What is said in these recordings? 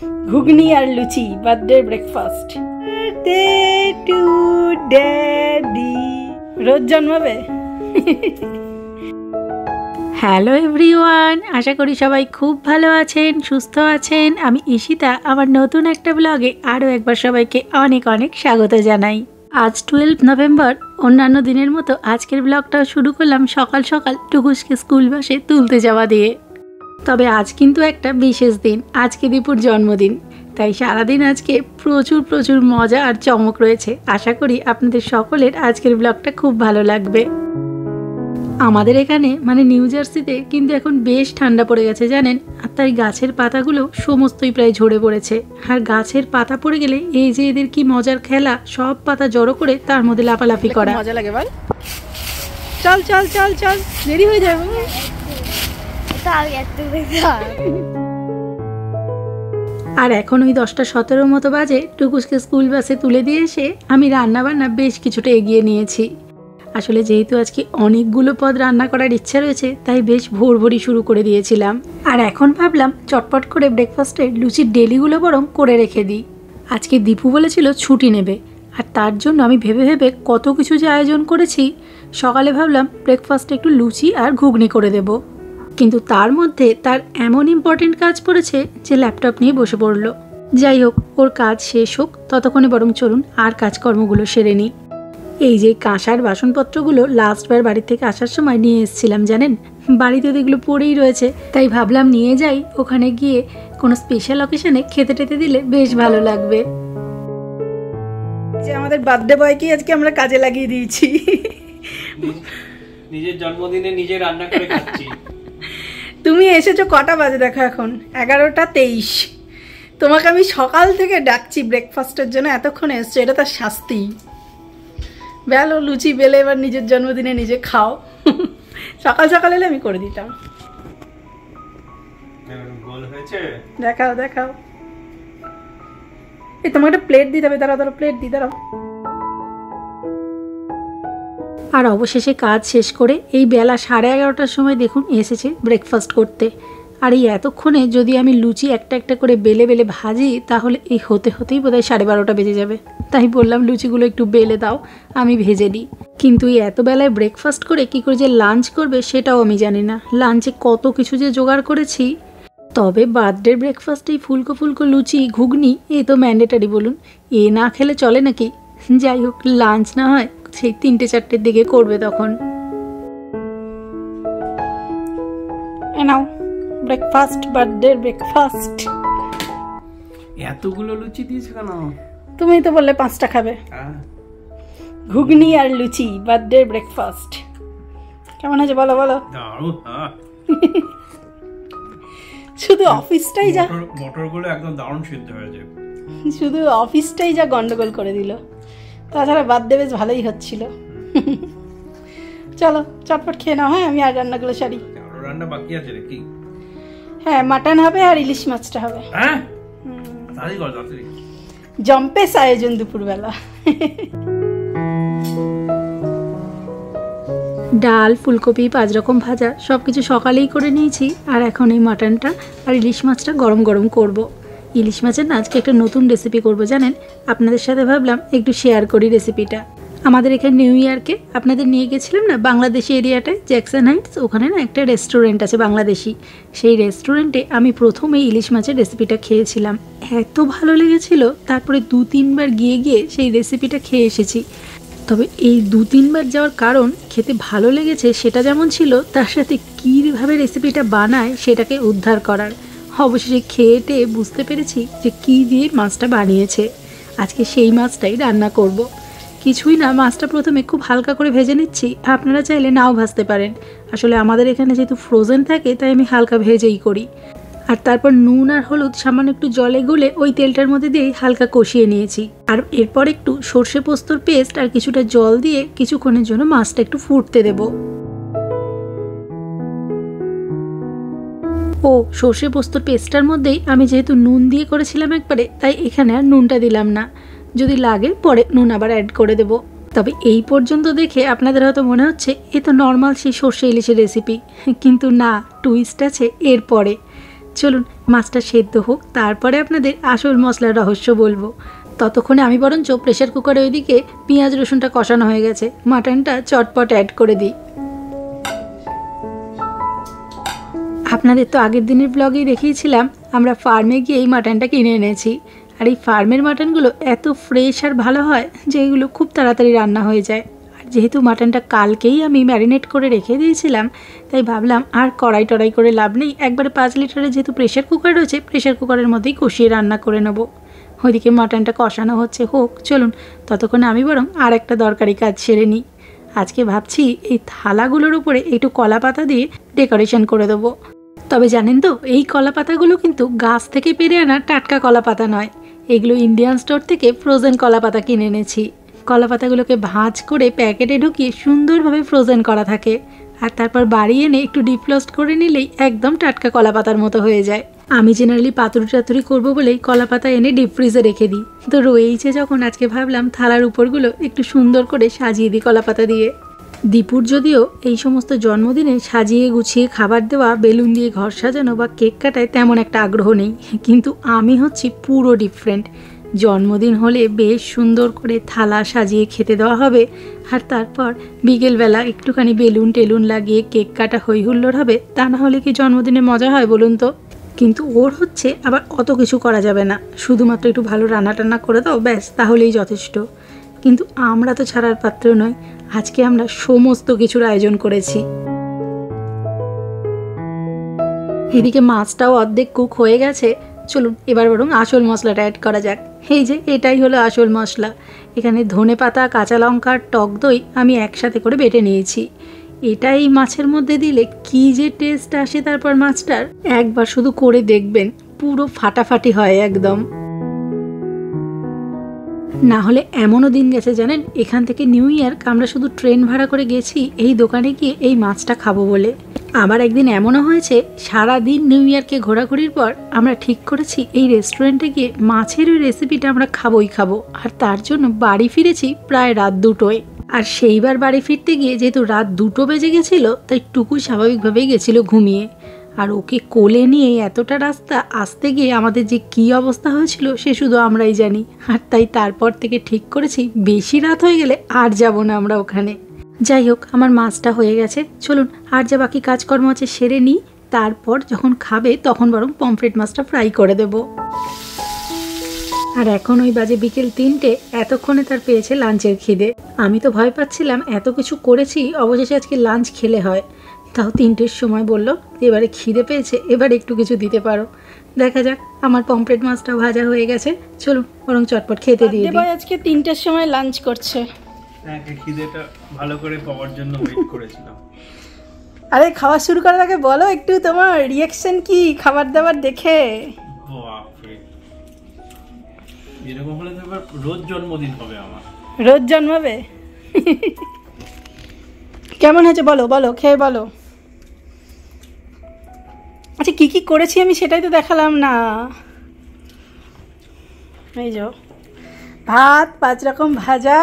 ঘুগনি আর লুচি, birthday breakfast. Birthday to daddy. রোজ জন্মাবে। হ্যালো এভরিওয়ান, আশা করি সবাই খুব ভালো আছেন, সুস্থ আছেন। আমি ঈশিতা, আমার নতুন একটা ব্লগে আরও একবার সবাইকে অনেক অনেক স্বাগত জানাই। আজ 12 নভেম্বর। অন্যান্য দিনের মতো আজকের ব্লগটাও শুরু করলাম সকাল সকাল টুকুসকে স্কুল বাসে তুলতে যাওয়া দিয়ে। তবে আজ কিন্তু একটা বিশেষ দিন, আজকে দীপুর জন্মদিন। তাই সারাদিন আজকে প্রচুর প্রচুর মজা আর চমক রয়েছে। আশা করি আপনাদের সকলের আজকের ব্লগটা খুব ভালো লাগবে। আমাদের এখানে মানে নিউ জার্সিতে কিন্তু এখন বেশ ঠান্ডা পড়ে গেছে জানেন, আর তাই গাছের পাতাগুলো সমস্তই প্রায় ঝরে পড়েছে। আর গাছের পাতা পড়ে গেলে এই যে এদের কি মজার খেলা, সব পাতা জড়ো করে তার মধ্যে লাফালাফি করা। মজা লাগে বল। চল চল চল চল, দেরি হয়ে যাবে। আর এখন ওই 10:17 মতো বাজে। টুকুসকে স্কুল বাসে তুলে দিয়ে এসে আমি রান্না বান্না বেশ কিছুটা এগিয়ে নিয়েছি। আসলে যেহেতু আজকে অনেকগুলো পদ রান্না করার ইচ্ছা রয়েছে, তাই বেশ ভোর ভোরই শুরু করে দিয়েছিলাম। আর এখন ভাবলাম চটপট করে ব্রেকফাস্টে লুচির ডেলিগুলো বরং করে রেখে দিই। আজকে দীপু বলেছিল ছুটি নেবে, আর তার জন্য আমি ভেবে ভেবে কত কিছু যে আয়োজন করেছি। সকালে ভাবলাম ব্রেকফাস্টে একটু লুচি আর ঘুগনি করে দেব, কিন্তু তার মধ্যে তার এমন ইম্পর্টেন্ট কাজ পড়েছে যে ল্যাপটপ নিয়ে বসে পড়লো। যাই হোক, ওর কাজ শেষ হোক, ততক্ষণে বরং চলুন আর কাজকর্মগুলো সেরে নিই। এই যে কাঁসার বাসনপত্রগুলো লাস্টবার বাড়ি থেকে আসার সময় নিয়ে এসেছিলাম জানেন, বাড়িতে এগুলো পড়েই রয়েছে। তাই ভাবলাম নিয়ে যাই, ওখানে গিয়ে কোনো স্পেশাল অকেশনে খেতে টেতে দিলে বেশ ভালো লাগবে। যে আমাদের বার্থডে বয়কে আজকে আমরা কাজে লাগিয়ে দিয়েছি। নিজের জন্মদিনে নিজে রান্না করে খাচ্ছি। তুমি এসেছো কটা বাজে দেখো, এখন 11:23। তোমাকে আমি সকাল থেকে ডাকছি ব্রেকফাস্টের জন্য, এতক্ষণ এসছো, এটা তার শাস্তি। বেলো লুচি বেলে এবার নিজের জন্মদিনে নিজে খাও। সকাল সকাল এলে আমি করে দিতাম। দেখাও দেখাও। এই তোমাকে একটা প্লেট দিতে হবে, দাঁড়াও প্লেট দিই, দাঁড়াও। আর অবশেষে কাজ শেষ করে এই বেলা 11:30টার সময় দেখুন এসেছে ব্রেকফাস্ট করতে। আর এই এতক্ষণে যদি আমি লুচি একটা একটা করে বেলে বেলে ভাজি, তাহলে এই হতে হতেই বোধহয় 12:30 বেজে যাবে। তাই বললাম লুচিগুলো একটু বেলে দাও, আমি ভেজে দিই। কিন্তু এই এত বেলায় ব্রেকফাস্ট করে কী করে যে লাঞ্চ করবে সেটাও আমি জানি না। লাঞ্চে কত কিছু যে জোগাড় করেছি। তবে বার্থডে ব্রেকফাস্টেই ফুলকো ফুলকো লুচি ঘুগনি এ তো ম্যান্ডেটারি বলুন, এ না খেলে চলে নাকি? যাই হোক, লাঞ্চ না হয় সেই 3-4টের দিকে করবে তখন। নাও ব্রেকফাস্ট, বার্থডে ব্রেকফাস্ট। এতগুলো লুচি দিয়েছে কেন? তুমি তো বললে 5টা খাবে। ঘুগনি আর লুচি, বার্থডে ব্রেকফাস্ট। কেমন আছে বলো বলো? শুধু অফিসটাই যা, মটরগুলো একদম দারুণ সিদ্ধ হয়েছে। শুধু অফিসটাই যা গন্ডগোল করে দিল, তাছাড়া বার্থডে বেশ ভালোই হচ্ছিল। চলো চটপট খেয়ে নাও। হ্যাঁ, আমি আর রান্নাগুলো সারি। রান্না বাকি আছে নাকি? হ্যাঁ, মাটন হবে আর ইলিশ মাছটা হবে। হ্যাঁ, জম্পেস আয়োজন দুপুরবেলা। ডাল, ফুলকপি, 5 রকম ভাজা সবকিছু সকালেই করে নিয়েছি। আর এখন এই মাটনটা আর ইলিশ মাছটা গরম গরম করব। ইলিশ মাছের না আজকে একটা নতুন রেসিপি করব জানেন, আপনাদের সাথে ভাবলাম একটু শেয়ার করি রেসিপিটা। আমাদের এখানে নিউ ইয়ারকে আপনাদের নিয়ে গেছিলাম না বাংলাদেশি এরিয়াটায়, জ্যাকসন হাইটস, ওখানে না একটা রেস্টুরেন্ট আছে বাংলাদেশি। সেই রেস্টুরেন্টে আমি প্রথমে ইলিশ মাছের রেসিপিটা খেয়েছিলাম, এত ভালো লেগেছিল। তারপরে 2-3 বার গিয়ে সেই রেসিপিটা খেয়ে এসেছি। তবে এই 2-3 বার যাওয়ার কারণ খেতে ভালো লেগেছে সেটা যেমন ছিল, তার সাথে কীভাবে রেসিপিটা বানায় সেটাকে উদ্ধার করার। অবশেষে খেয়ে টেয়ে বুঝতে পেরেছি যে কী দিয়ে মাছটা বানিয়েছে। আজকে সেই মাছটাই রান্না করব। কিছুই না, মাছটা প্রথমে খুব হালকা করে ভেজে নিচ্ছি। আপনারা চাইলে নাও ভাজতে পারেন। আসলে আমাদের এখানে যেহেতু ফ্রোজেন থাকে, তাই আমি হালকা ভেজেই করি। আর তারপর নুন আর হলুদ সামান্য একটু জলে গুলে ওই তেলটার মধ্যে দিয়ে হালকা কষিয়ে নিয়েছি। আর এরপর একটু সর্ষে পোস্তর পেস্ট আর কিছুটা জল দিয়ে কিছুক্ষণের জন্য মাছটা একটু ফুটতে দেব। ও সর্ষে পোস্তর পেস্টটার মধ্যেই আমি যেহেতু নুন দিয়ে করেছিলাম একবারে, তাই এখানে আর নুনটা দিলাম না। যদি লাগে পরে নুন আবার অ্যাড করে দেব। তবে এই পর্যন্ত দেখে আপনাদের হয়তো মনে হচ্ছে এ তো নর্মাল সেই সর্ষে ইলিশের রেসিপি, কিন্তু না, টুইস্ট আছে এরপরে। চলুন মাছটা সেদ্ধ হোক, তারপরে আপনাদের আসল মশলার রহস্য বলবো। ততক্ষণে আমি বরঞ্চ প্রেশার কুকারে ওইদিকে পেঁয়াজ রসুনটা কষানো হয়ে গেছে, মাটনটা চটপট অ্যাড করে দিই। আপনাদের তো আগের দিনের ব্লগেই দেখিয়েছিলাম আমরা ফার্মে গিয়ে এই মাটনটা কিনে এনেছি। আর এই ফার্মের মাটনগুলো এত ফ্রেশ আর ভালো হয় যে এগুলো খুব তাড়াতাড়ি রান্না হয়ে যায়। আর যেহেতু মাটনটা কালকেই আমি ম্যারিনেট করে রেখে দিয়েছিলাম, তাই ভাবলাম আর কড়াই টড়াই করে লাভ নেই, একবারে 5 লিটারের যেহেতু প্রেশার কুকার রয়েছে, প্রেশার কুকারের মধ্যেই কষিয়ে রান্না করে নেবো। ওইদিকে মাটনটা কষানো হচ্ছে, হোক, চলুন ততক্ষণে আমি বরং আর একটা দরকারি কাজ সেরে নিই। আজকে ভাবছি এই থালাগুলোর উপরে একটু কলা পাতা দিয়ে ডেকোরেশন করে দেবো। তবে জানেন তো, এই কলা পাতাগুলো কিন্তু গাছ থেকে পেরে আনা টাটকা কলা পাতা নয়, এগুলো ইন্ডিয়ান স্টোর থেকে ফ্রোজেন কলা পাতা কিনে এনেছি। কলা পাতাগুলোকে ভাঁজ করে প্যাকেটে ঢুকিয়ে সুন্দরভাবে ফ্রোজেন করা থাকে, আর তারপর বাড়ি এনে একটু ডিফ্রস্ট করে নিলেই একদম টাটকা কলা পাতার মতো হয়ে যায়। আমি জেনারেলি পাতুরি টাতুরি করবো বলেই কলা পাতা এনে ডিপ ফ্রিজে রেখে দিই, তো রয়েইছে যখন, আজকে ভাবলাম থালার উপরগুলো একটু সুন্দর করে সাজিয়ে দিই কলা পাতা দিয়ে। দীপুর যদিও এই সমস্ত জন্মদিনে সাজিয়ে গুছিয়ে খাবার দেওয়া, বেলুন দিয়ে ঘর সাজানো বা কেক কাটায় তেমন একটা আগ্রহ নেই, কিন্তু আমি হচ্ছি পুরো ডিফারেন্ট। জন্মদিন হলে বেশ সুন্দর করে থালা সাজিয়ে খেতে দেওয়া হবে, আর তারপর বিকেলবেলা একটুখানি বেলুন টেলুন লাগিয়ে কেক কাটা হই হুল্লোড় হবে। তা না হলে কি জন্মদিনে মজা হয় বলুন তো? কিন্তু ওর হচ্ছে আবার অত কিছু করা যাবে না, শুধুমাত্র একটু ভালো রান্না টান্না করে দাও, ব্যাস, তাহলেই যথেষ্ট। কিন্তু আমরা তো ছাড়ার পাত্র নয়, আজকে আমরা সমস্ত কিছুর আয়োজন করেছি। এদিকে মাছটাও অর্ধেক কুক হয়ে গেছে, চলুন এবার বরং আসল মশলাটা অ্যাড করা যাক। এই যে এটাই হলো আসল মশলা। এখানে ধনেপাতা, কাঁচা লঙ্কা, টক দই আমি একসাথে করে বেটে নিয়েছি। এটা এই মাছের মধ্যে দিলে কি যে টেস্ট আসে, তারপর মাছটার একবার শুধু করে দেখবেন, পুরো ফাটাফাটি হয় একদম। না হলে এমনও দিন গেছে জানেন, এখান থেকে নিউ ইয়র্ক আমরা শুধু ট্রেন ভাড়া করে গেছি এই দোকানে গিয়ে এই মাছটা খাবো বলে। আবার একদিন এমনও হয়েছে, সারাদিন নিউ ইয়র্কে ঘোরাঘুরির পর আমরা ঠিক করেছি এই রেস্টুরেন্টে গিয়ে মাছের ওই রেসিপিটা আমরা খাবোই খাবো, আর তার জন্য বাড়ি ফিরেছি প্রায় রাত 2টোয়। আর সেইবার বাড়ি ফিরতে গিয়ে যেহেতু রাত 2টো বেজে গেছিলো, তাই টুকু স্বাভাবিকভাবেই গেছিলো ঘুমিয়ে। আর ওকে কোলে নিয়ে এতটা রাস্তা আসতে গিয়ে আমাদের যে কী অবস্থা হয়েছিল সে শুধু আমরাই জানি। আর তাই তারপর থেকে ঠিক করেছি বেশি রাত হয়ে গেলে আর যাব না আমরা ওখানে। যাই হোক, আমার মাছটা হয়ে গেছে, চলুন আর যা বাকি কাজকর্ম আছে সেরে নিই, তারপর যখন খাবে তখন বরং পমফ্রেট মাছটা ফ্রাই করে দেব। আর এখন ওই বাজে বিকেল 3টে, এতক্ষণে তার পেয়েছে লাঞ্চের খিদে। আমি তো ভয় পাচ্ছিলাম, এত কিছু করেছি অবশেষে আজকে লাঞ্চ খেলে হয়, তাও 3টের সময় বললো এবারে খিদে পেয়েছে, এবার একটু কিছু দিতে পারো। দেখা যাক, আমার পমফ্রেট মাছটা ভাজা হয়ে গেছে, চলুন বরং চটপট খেতে দিয়ে দিই। আজকে 3টের সময় লাঞ্চ করছে। হ্যাঁ, খিদেটা ভালো করে পাওয়ার জন্য ওয়েট করেছিলাম। আরে খাওয়া শুরু করার আগে বলো একটু তোমার রিয়াকশন কি খাবার দাবার দেখে? বাপরে, এরকম হলে তো এবার রোজ জন্মদিন হবে আমার। রোজ জন্মাবে? কেমন হয়েছে বলো, বলো খেয়ে বলো। আচ্ছা কি কি করেছি আমি সেটাই তো দেখালাম না। এই যে ভাত, 5 রকম ভাজা,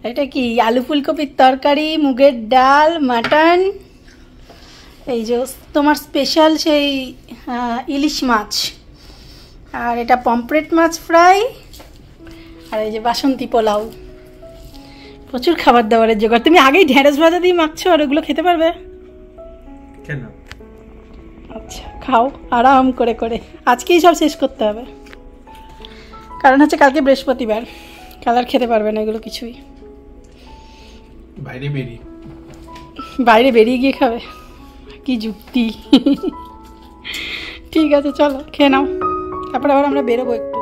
এটা কি আলু ফুলকপির তরকারি, মুগের ডাল, মাটন, এই যে তোমার স্পেশাল সেই ইলিশ মাছ, আর এটা পমফ্রেট মাছ ফ্রাই, আর এই যে বাসন্তী পোলাও। প্রচুর খাবার দাবারের জোগাড়। তুমি আগেই ঢেঁড়স ভাজা দিয়ে মাখছো, আর ওগুলো খেতে পারবে? কেন? আচ্ছা খাও আরাম করে করে, আজকেই সব শেষ করতে হবে, কারণ হচ্ছে কালকে বৃহস্পতিবার, কাল আর খেতে পারবে না এগুলো কিছুই। বাইরে বেরিয়ে গিয়ে খাবে? কি যুক্তি। ঠিক আছে চলো খেয়ে নাও, তারপরে আবার আমরা বেরোবো একটু।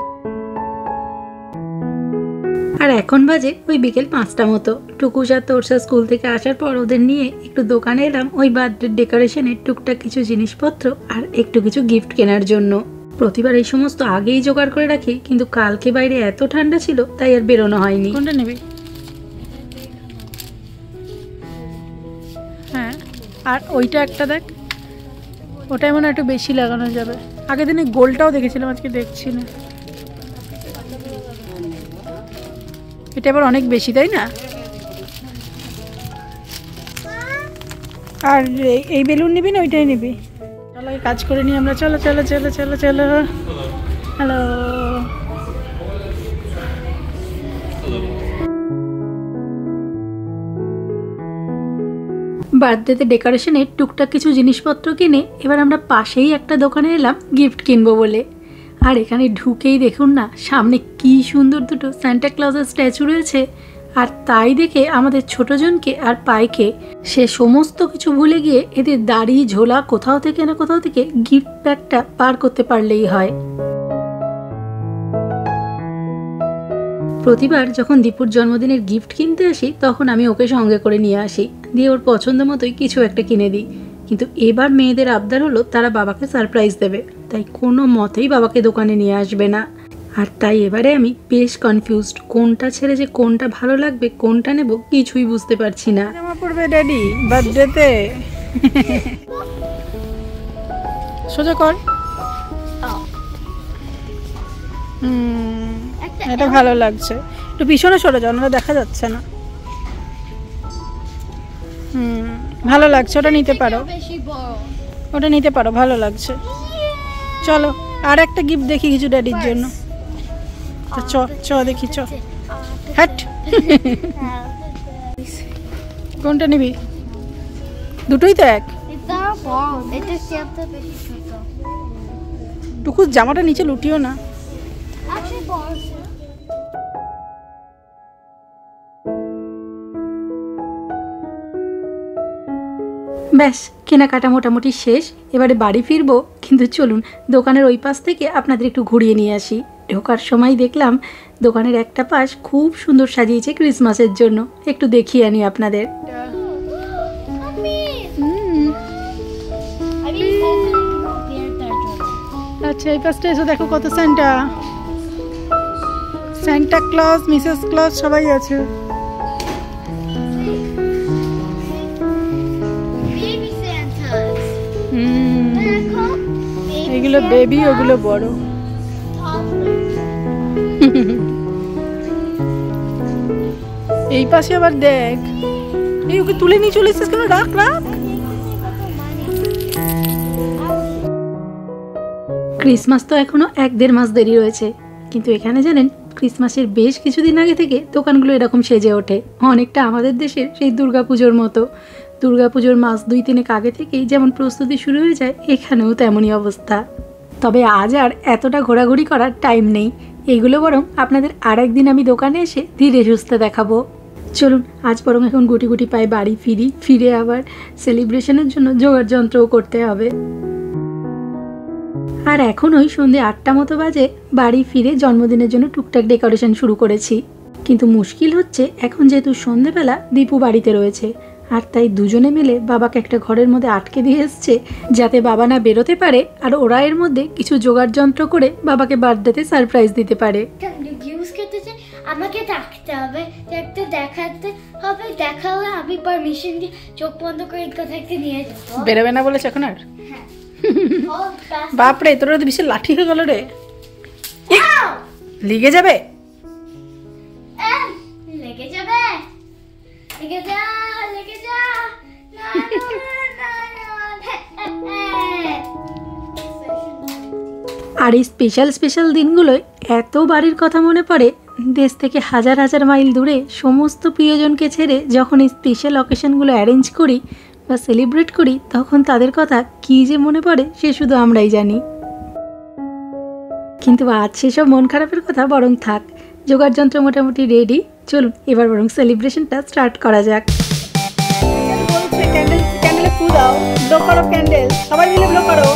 আর এখন বাজে ওই বিকেল 5টা মতো। টুকুস আর তোরসা স্কুল থেকে আসার পর ওদের নিয়ে একটু দোকানে এলাম ওই বার্থডে ডেকোরেশনের টুকটাক কিছু জিনিসপত্র আর একটু কিছু গিফট কেনার জন্য। প্রতিবার এই সমস্ত আগেই জোগাড় করে রাখি, কিন্তু কালকে বাইরে এত ঠান্ডা ছিল তাই আর বেরোনো হয়নি। কোনটা নেবে? হ্যাঁ, আর ওইটা একটা দেখ, ওটাই মনে হয় একটু বেশি লাগানো যাবে। আগের দিনে গোলটাও দেখেছিলাম, আজকে দেখছি না। এটা আবার অনেক বেশি, তাই না? আর এই বেলুন নিবি না ওইটাই নিবি? চলো সবাই কাজ করে নিয়ে আমরা চলো চলো চলো চলো চলো। হ্যালো, বার্থডেতে ডেকোরেশনের টুকটাক কিছু জিনিসপত্র কিনে এবার আমরা পাশেই একটা দোকানে এলাম গিফট কিনবো বলে। আর এখানে ঢুকেই দেখুন না, সামনে কি সুন্দর দুটো সান্টা ক্লজের স্ট্যাচু রয়েছে। আর তাই দেখে আমাদের ছোটজনকে আর পাইকে সে সমস্ত কিছু ভুলে গিয়ে এদের দাড়ি ঝোলা কোথাও থেকে না কোথাও থেকে গিফট ব্যাগটা পার করতে পারলেই হয়। প্রতিবার যখন দীপুর জন্মদিনের গিফট কিনতে আসি তখন আমি ওকে সঙ্গে করে নিয়ে আসি, দিয়ে ওর পছন্দ মতোই কিছু একটা কিনে দিই। কিন্তু এবার মেয়েদের আবদার হলো তারা বাবাকে সারপ্রাইজ দেবে, তাই কোনো মতেই বাবাকে দোকানে নিয়ে আসবে না। আর তাই এবারে আমি বেশ কনফিউজড, কোনটা ছেড়ে যে কোনটা ভালো লাগবে, কোনটা নেব কিছুই বুঝতে পারছি না। জামা পড়বে ড্যাডি বার্থডেতে, সোজা কর। এটা ভালো লাগছে, একটু পিছনে সরে যাও, ওটা দেখা যাচ্ছে না। ভালো লাগছে, ওটা নিতে পারো, ওটা নিতে পারো, ভালো লাগছে। চলো আর একটা গিফট দেখি কিছু ড্যাডির জন্য। চ চ দেখি, চ হ্যাট। কোনটা নিবি? দুটোই তো এক। টুকু জামাটা নিচে লুটিও না। ব্যাস কেনাকাটা মোটামুটি শেষ, এবারে বাড়ি ফিরবো। কিন্তু চলুন দোকানের ওই পাশ থেকে আপনাদের একটু ঘুরিয়ে নিয়ে আসি। ঢোকার সময় দেখলাম দোকানের একটা পাশ খুব সুন্দর সাজিয়েছে ক্রিসমাসের জন্য, একটু দেখিয়ে আনি আপনাদের। আচ্ছা এই পাশটা এসে দেখো কত Santa, Santa Claus, Mrs Claus সবাই আছে। এগুলো বেবি, ওগুলো বড়। এই পাশে আবার দেখ, এই ওকে তুলে নিয়ে চলে এসেছিস কেন? রাখ রাখ। ক্রিসমাস তো এখনো 1-1.5 মাস দেরি রয়েছে, কিন্তু এখানে জানেন ক্রিসমাসের বেশ কিছুদিন আগে থেকে দোকানগুলো এরকম সেজে ওঠে, অনেকটা আমাদের দেশের সেই দুর্গাপুজোর মতো। দুর্গাপুজোর মাস 2-3 আগে থেকেই যেমন প্রস্তুতি শুরু হয়ে যায়, এখানেও তেমনই অবস্থা। তবে আজ আর এতটা ঘোরাঘুরি করার টাইম নেই, এইগুলো বরং আপনাদের আর একদিন আমি দোকানে এসে ধীরে সুস্থে দেখাবো। চলুন আজ বরং এখন গুটি গুটি পায়ে বাড়ি ফিরি, ফিরে আবার সেলিব্রেশনের জন্য জোগাড় যন্ত্রও করতে হবে। আর এখন ওই সন্ধ্যে 8টা মতো বাজে, বাড়ি ফিরে জন্মদিনের জন্য টুকটাক ডেকোরেশন শুরু করেছি। কিন্তু মুশকিল হচ্ছে এখন যেহেতু সন্ধ্যেবেলা দীপু বাড়িতে রয়েছে, আর তাই দুজনে মিলে বাবাকে একটা ঘরের মধ্যে আটকে দিয়ে এসছে যাতে বাবা না বেরোতে পারে, আর ওরা এর মধ্যে কিছু জোগাড় যন্ত্র করে বাবাকে বার্থডেতে সারপ্রাইজ দিতে পারে। আমাকে ডাকতে হবে, একটা দেখাতে হবে, দেখা হলে আমি পারমিশন দিয়ে চোখ বন্ধ করে থাকতে নিয়ে যাবো। বেরোবে না বলেছে এখন আর? বাপরে, তোর বিশাল লাঠি হয়ে গেল রে, লেগে যাবে, লেগে যাবে, লেগে যা, লেগে যা। আর এই স্পেশাল দিনগুলোয় এত বাড়ির কথা মনে পড়ে, দেশ থেকে হাজার হাজার মাইল দূরে সমস্ত প্রিয়জনকে ছেড়ে যখন এই স্পেশাল অকেশনগুলো অ্যারেঞ্জ করি বা সেলিব্রেট করি, তখন তাদের কথা কী যে মনে পড়ে সে শুধু আমরাই জানি। কিন্তু আজ সেসব মন খারাপের কথা বরং থাক, জোগাড় যন্ত্র মোটামুটি রেডি। চলুন এবার বরং সেলিব্রেশনটা স্টার্ট করা যাক। ক্যান্ডেল ফু দাও, ব্লো করো ক্যান্ডেল, সবাই মিলে ব্লো করো।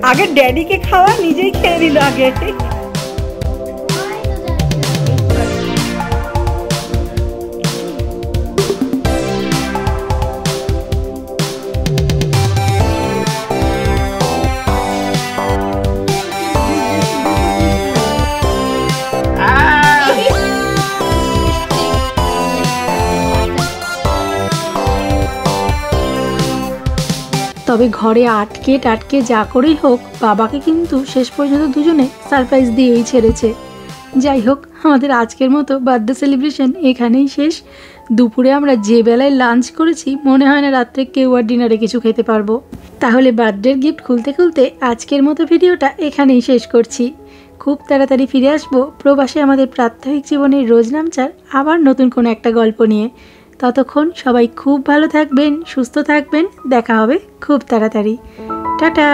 আগে ড্যাডিকে খাওয়া, নিজেই খেয়ে নিল আগে। তবে ঘরে আটকে টাটকে যা করেই হোক বাবাকে কিন্তু শেষ পর্যন্ত দুজনে সারপ্রাইজ দিয়েই ছেড়েছে। যাই হোক, আমাদের আজকের মতো বার্থডে সেলিব্রেশন এখানেই শেষ। দুপুরে আমরা যে বেলায় লাঞ্চ করেছি মনে হয় না রাত্রে কেউ আর ডিনারে কিছু খেতে পারবো। তাহলে বার্থডের গিফট খুলতে খুলতে আজকের মতো ভিডিওটা এখানেই শেষ করছি। খুব তাড়াতাড়ি ফিরে আসবো প্রবাসে আমাদের প্রাত্যহিক জীবনের রোজনামচার আবার নতুন কোনো একটা গল্প নিয়ে। ততক্ষণ সবাই খুব ভালো থাকবেন, সুস্থ থাকবেন। দেখা হবে খুব তাড়াতাড়ি। টাটা।